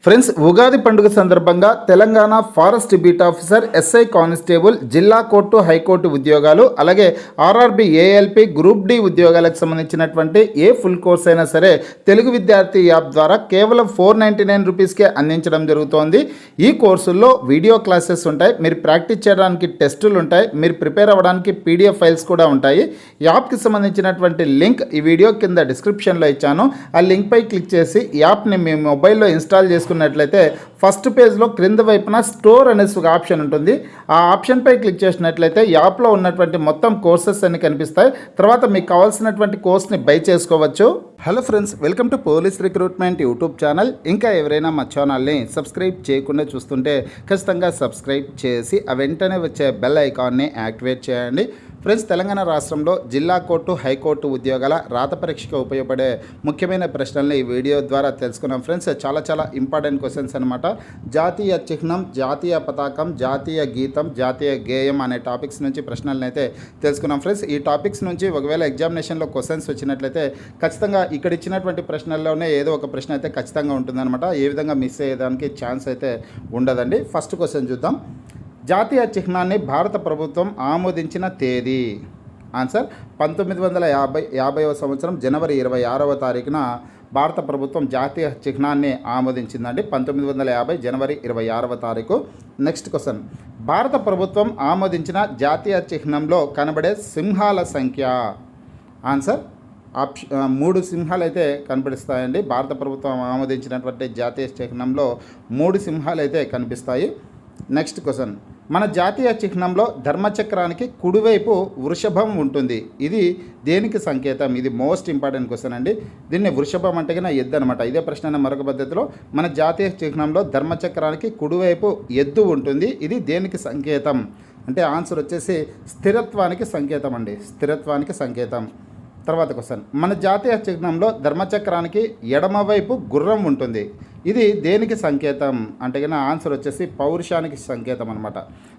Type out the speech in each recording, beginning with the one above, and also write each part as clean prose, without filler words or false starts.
Friends, Ugadi పండుగ సందర్భంగా Telangana forest beat officer, SI constable, జిల్లా కోర్టు, హైకోర్టు ఉద్యోగాలు, అలాగే ఆర్ఆర్బి, ఏఎల్పి, గ్రూప్ డి ఉద్యోగాలకు సంబంధించినటువంటి ఏ ఫుల్ కోర్స్ అయినా సరే తెలుగు విద్యార్థి యాప్ ద్వారా కేవలం 499 రూపీస్కే అందించడం జరుగుతోంది. ఈ కోర్సుల్లో వీడియో క్లాసెస్ ఉంటాయి, మీరు ప్రాక్టీస్ చేయడానికి టెస్టులు ఉంటాయి, మీరు ప్రిపేర్ అవ్వడానికి పీడిఎఫ్ ఫైల్స్ కూడా ఉంటాయి. యాప్కి సంబంధించినటువంటి లింక్ ఈ వీడియో కింద డిస్క్రిప్షన్లో ఇచ్చాను. ఆ లింక్పై క్లిక్ చేసి యాప్ని మీ మొబైల్లో ఇన్స్టాల్ చేసుకున్నట్లయితే ఫస్ట్ పేజ్లో క్రింద వైపున స్టోర్ అనేసి ఒక ఆప్షన్ ఉంటుంది. ఆ ఆప్షన్పై క్లిక్ చేసినట్లయితే యాప్లో ఉన్నటువంటి మొత్తం కోర్సెస్ అన్ని కనిపిస్తాయి. తర్వాత మీకు కావాల్సినటువంటి కోర్స్ని బై చేసుకోవచ్చు. Hello friends, welcome to police recruitment YouTube channel. ఇంకా ఎవరైనా మా ఛానల్ని సబ్స్క్రైబ్ చేయకుండా చూస్తుంటే ఖచ్చితంగా సబ్స్క్రైబ్ చేసి ఆ వెంటనే వచ్చే బెల్ ఐకాన్ని యాక్టివేట్ చేయండి. ఫ్రెండ్స్, తెలంగాణ రాష్ట్రంలో జిల్లా కోర్టు, హైకోర్టు ఉద్యోగాల రాత పరీక్షకు ఉపయోగపడే ముఖ్యమైన ప్రశ్నల్ని ఈ వీడియో ద్వారా తెలుసుకున్నాం. ఫ్రెండ్స్, చాలా ఇంపార్టెంట్ క్వశ్చన్స్ అనమాట. జాతీయ చిహ్నం, జాతీయ పతాకం, జాతీయ గీతం, జాతీయ గేయం అనే టాపిక్స్ నుంచి ప్రశ్నలను అయితే తెలుసుకున్నాం. ఫ్రెండ్స్, ఈ టాపిక్స్ నుంచి ఒకవేళ ఎగ్జామినేషన్లో క్వశ్చన్స్ వచ్చినట్లయితే ఖచ్చితంగా ఇక్కడ ఇచ్చినటువంటి ప్రశ్నల్లోనే ఏదో ఒక ప్రశ్న అయితే ఖచ్చితంగా ఉంటుందన్నమాట. ఏ విధంగా మిస్ అయ్యేదానికి ఛాన్స్ అయితే ఉండదండి. ఫస్ట్ క్వశ్చన్ చూద్దాం. జాతీయ చిహ్నాన్ని భారత ప్రభుత్వం ఆమోదించిన తేదీ. ఆన్సర్ 1950వ సంవత్సరం జనవరి 26వ తారీఖున భారత ప్రభుత్వం జాతీయ చిహ్నాన్ని ఆమోదించిందండి. 1950 జనవరి 26వ తారీఖు. Next question. భారత ప్రభుత్వం ఆమోదించిన జాతీయ చిహ్నంలో కనబడే సింహాల సంఖ్య. ఆన్సర్ 3 సింహాలు అయితే కనిపిస్తాయండి. భారత ప్రభుత్వం ఆమోదించినటువంటి జాతీయ చిహ్నంలో 3 సింహాలు అయితే కనిపిస్తాయి. Next question. మన జాతీయ చిహ్నంలో ధర్మచక్రానికి కుడివైపు వృషభం ఉంటుంది. ఇది దేనికి సంకేతం? ఇది మోస్ట్ ఇంపార్టెంట్ క్వశ్చన్ అండి. దీన్ని వృషభం అంటే కన్నా ఎద్దు అనమాట. ఇదే ప్రశ్న మరొక పద్ధతిలో. మన జాతీయ చిహ్నంలో ధర్మచక్రానికి కుడివైపు ఎద్దు ఉంటుంది. ఇది దేనికి సంకేతం అంటే ఆన్సర్ వచ్చేసి స్థిరత్వానికి సంకేతం అండి. స్థిరత్వానికి సంకేతం. తర్వాత క్వశ్చన్. మన జాతీయ చిహ్నంలో ధర్మచక్రానికి ఎడమవైపు గుర్రం ఉంటుంది. ఇది దేనికి సంకేతం అంటే కన్నా ఆన్సర్ వచ్చేసి పౌరుషానికి సంకేతం అనమాట.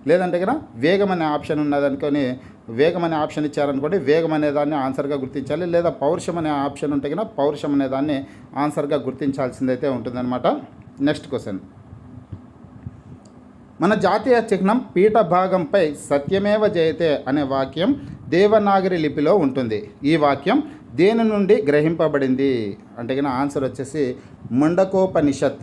లేదంటే కన్నా వేగం అనే ఆప్షన్ ఉన్నదనుకొని వేగం అనే ఆప్షన్ ఇచ్చారనుకోండి, వేగం అనే దాన్ని ఆన్సర్గా గుర్తించాలి. లేదా పౌరుషం అనే ఆప్షన్ ఉంటే కన్నా పౌరుషం అనే దాన్ని ఆన్సర్గా గుర్తించాల్సిందైతే ఉంటుందన్నమాట. Next question. మన జాతీయ చిహ్నం పీఠ భాగంపై సత్యమేవ జయతే అనే వాక్యం దేవనాగరి లిపిలో ఉంటుంది. ఈ వాక్యం దేని నుండి గ్రహింపబడింది అంటే కన్నా ఆన్సర్ వచ్చేసి ముండకోపనిషత్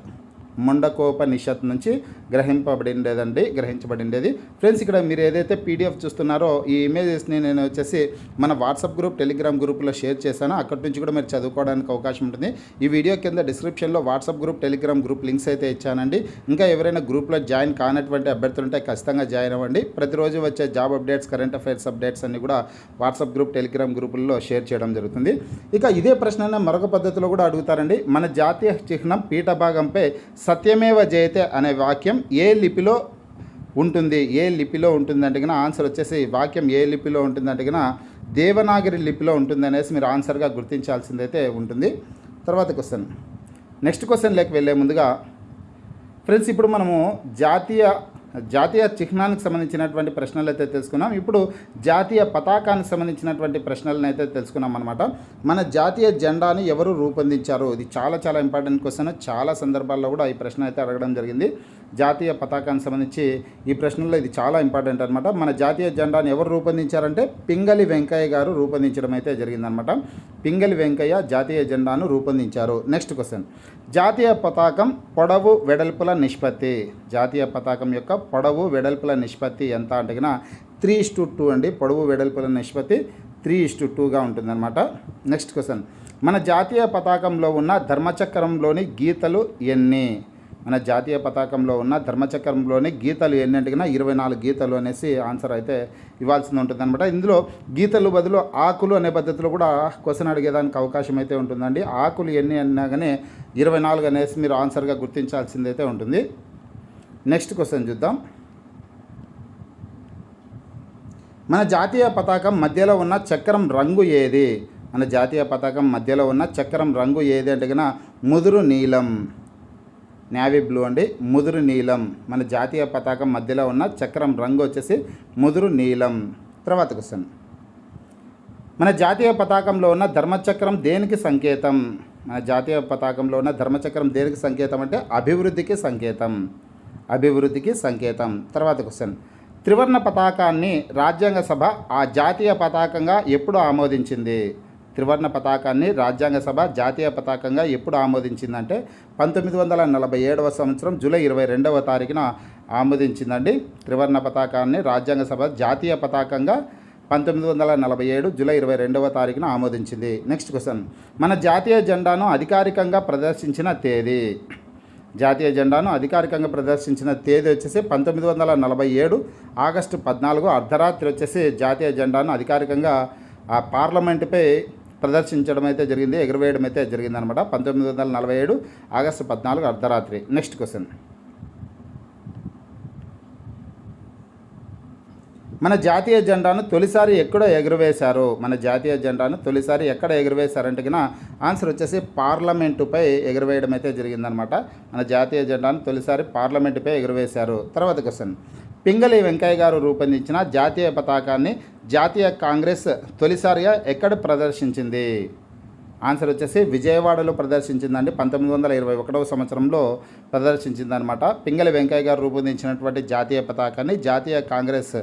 నుంచి గ్రహించబడిండేది. ఫ్రెండ్స్, ఇక్కడ మీరు ఏదైతే పీడిఎఫ్ చూస్తున్నారో ఈ ఇమేజెస్ని నేను వచ్చేసి మన వాట్సాప్ గ్రూప్, టెలిగ్రామ్ గ్రూప్లో షేర్ చేశాను. అక్కడి నుంచి కూడా మీరు చదువుకోవడానికి అవకాశం ఉంటుంది. ఈ వీడియో కింద డిస్క్రిప్షన్లో WhatsApp group, Telegram group links అయితే ఇచ్చానండి. ఇంకా ఎవరైనా గ్రూప్లో జాయిన్ కానటువంటి అభ్యర్థులు ఉంటే ఖచ్చితంగా జాయిన్ అవ్వండి. ప్రతిరోజు వచ్చే job updates, current affairs updates అన్ని కూడా వాట్సాప్ గ్రూప్, టెలిగ్రామ్ గ్రూపుల్లో షేర్ చేయడం జరుగుతుంది. ఇక ఇదే ప్రశ్న మరొక పద్ధతిలో కూడా అడుగుతారండి. మన జాతీయ చిహ్నం పీఠ భాగంపై సత్యమేవ జయతే అనే వాక్యం ఏ లిపిలో ఉంటుంది? ఏ లిపిలో ఉంటుందంటే కన్నా ఆన్సర్ వచ్చేసి వాక్యం ఏ లిపిలో ఉంటుందంటే కన్నా దేవనాగరి లిపిలో ఉంటుంది అనేసి మీరు ఆన్సర్గా గుర్తించాల్సిందైతే ఉంటుంది. తర్వాత క్వశ్చన్. నెక్స్ట్ క్వశ్చన్లోకి వెళ్ళే ముందుగా ఫ్రెండ్స్, ఇప్పుడు మనము జాతీయ చిహ్నానికి సంబంధించినటువంటి ప్రశ్నలు అయితే తెలుసుకున్నాం. ఇప్పుడు జాతీయ పతాకానికి సంబంధించినటువంటి ప్రశ్నలను అయితే తెలుసుకున్నాం అనమాట. మన జాతీయ జెండాని ఎవరు రూపొందించారు? ఇది చాలా ఇంపార్టెంట్ క్వశ్చన్. చాలా సందర్భాల్లో కూడా ఈ ప్రశ్న అయితే అడగడం జరిగింది. జాతీయ పతాకానికి సంబంధించి ఈ ప్రశ్నలో ఇది చాలా ఇంపార్టెంట్ అనమాట. మన జాతీయ జెండాని ఎవరు రూపొందించారంటే పింగళి వెంకయ్య గారు రూపొందించడం అయితే జరిగిందనమాట. పింగళి వెంకయ్య జాతీయ జెండాను రూపొందించారు. Next question. జాతీయ పతాకం పొడవు వెడల్పుల నిష్పత్తి. జాతీయ పతాకం యొక్క పొడవు వెడల్పుల నిష్పత్తి ఎంత అంటే కన్నా 3:2 అండి. పొడవు వెడల్పుల నిష్పత్తి 3:2గా ఉంటుందన్నమాట. Next question. మన జాతీయ పతాకంలో ఉన్న ధర్మచక్రంలోని గీతలు ఎన్ని? మన జాతీయ పతాకంలో ఉన్న ధర్మచక్రంలోని గీతలు ఎన్ని అంటే కన్నా 24 గీతలు అనేసి ఆన్సర్ అయితే ఇవ్వాల్సి ఉంటుందన్నమాట. ఇందులో గీతలు బదులు ఆకులు అనే పద్ధతిలో కూడా క్వశ్చన్ అడిగేదానికి అవకాశం అయితే ఉంటుందండి. ఆకులు ఎన్ని అన్నా కానీ 24 అనేసి మీరు ఆన్సర్గా గుర్తించాల్సిందైతే ఉంటుంది. నెక్స్ట్ క్వశ్చన్ చూద్దాం. మన జాతీయ పతాకం మధ్యలో ఉన్న చక్రం రంగు ఏది? మన జాతీయ పతాకం మధ్యలో ఉన్న చక్రం రంగు ఏది అంటే కన్నా ముదురు నీలం, నేవీ బ్లూ అండి. ముదురు నీలం. మన జాతీయ పతాకం మధ్యలో ఉన్న చక్రం రంగు వచ్చేసి ముదురు నీలం. తర్వాత క్వశ్చన్. మన జాతీయ పతాకంలో ఉన్న ధర్మచక్రం దేనికి సంకేతం? మన జాతీయ పతాకంలో ఉన్న ధర్మచక్రం దేనికి సంకేతం అంటే అభివృద్ధికి సంకేతం. అభివృద్ధికి సంకేతం. తర్వాత క్వశ్చన్, త్రివర్ణ పతాకాన్ని రాజ్యాంగ సభ ఆ జాతీయ పతాకంగా ఎప్పుడు ఆమోదించింది? త్రివర్ణ పతాకాన్ని రాజ్యాంగ సభ జాతీయ పతాకంగా ఎప్పుడు ఆమోదించిందంటే 1947 సంవత్సరం జూలై 22వ తారీఖున ఆమోదించిందండి. త్రివర్ణ పతాకాన్ని రాజ్యాంగ సభ జాతీయ పతాకంగా 1947 జూలై 22వ తారీఖున ఆమోదించింది. నెక్స్ట్ క్వశ్చన్, మన జాతీయ జెండాను అధికారికంగా ప్రదర్శించిన తేదీ? జాతీయ జెండాను అధికారికంగా ప్రదర్శించిన తేదీ వచ్చేసి 1947 ఆగస్టు 14 అర్ధరాత్రి వచ్చేసి జాతీయ జెండాను అధికారికంగా ఆ పార్లమెంటుపై ప్రదర్శించడం అయితే జరిగింది, ఎగురవేయడం అయితే జరిగిందనమాట. 1947 ఆగస్టు 14 అర్ధరాత్రి. నెక్స్ట్ క్వశ్చన్, మన జాతీయ జెండాను తొలిసారి ఎక్కడ ఎగురవేశారు? మన జాతీయ జెండాను తొలిసారి ఎక్కడ ఎగురవేశారంటే కన్నా ఆన్సర్ వచ్చేసి పార్లమెంటుపై ఎగురవేయడం అయితే జరిగిందనమాట. మన జాతీయ జెండాను తొలిసారి పార్లమెంటుపై ఎగురవేశారు. తర్వాత క్వశ్చన్, పింగళి వెంకయ్య గారు రూపొందించిన జాతీయ పతాకాన్ని జాతీయ కాంగ్రెస్ తొలిసారిగా ఎక్కడ ప్రదర్శించింది? ఆన్సర్ వచ్చేసి విజయవాడలో ప్రదర్శించిందండి. 1921వ సంవత్సరంలో ప్రదర్శించిందనమాట. పింగళి వెంకయ్య గారు రూపొందించినటువంటి జాతీయ పతాకాన్ని జాతీయ కాంగ్రెస్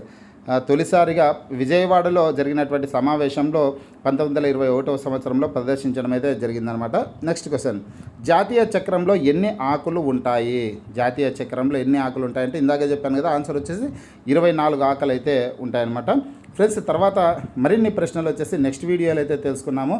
తొలిసారిగా విజయవాడలో జరిగినటువంటి సమావేశంలో 1921వ సంవత్సరంలో ప్రదర్శించడం అయితే జరిగిందనమాట. నెక్స్ట్ క్వశ్చన్, జాతీయ చక్రంలో ఎన్ని ఆకులు ఉంటాయి? జాతీయ చక్రంలో ఎన్ని ఆకులు ఉంటాయంటే ఇందాక చెప్పాను కదా, ఆన్సర్ వచ్చేసి 24 ఆకులు అయితే ఉంటాయన్నమాట. ఫ్రెండ్స్, తర్వాత మరిన్ని ప్రశ్నలు వచ్చేసి నెక్స్ట్ వీడియోలో అయితే తెలుసుకున్నాము.